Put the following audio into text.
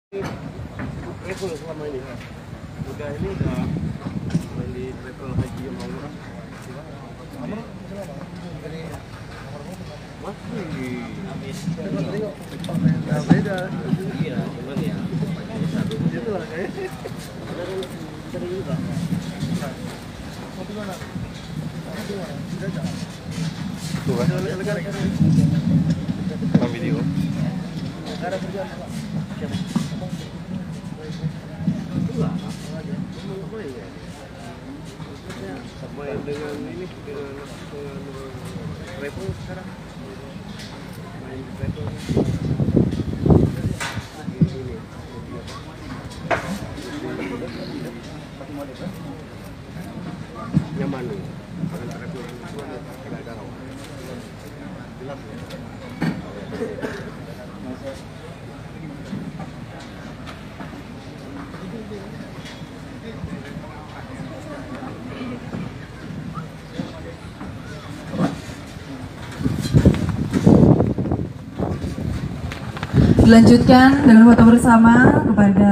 Travel selama ini. Udah main di travel haji yang umrah. Masih habis. Ya beda. Iya, cuman ya. Itu lah kayak. Sering juga. Tuh kan. Rekam video. Ada kerjaan apa? Siapa? Sama yang dengan ini dengan travel sekarang main travel nyaman nih dengan travel itu ada jelas ya. Dilanjutkan dengan foto bersama kepada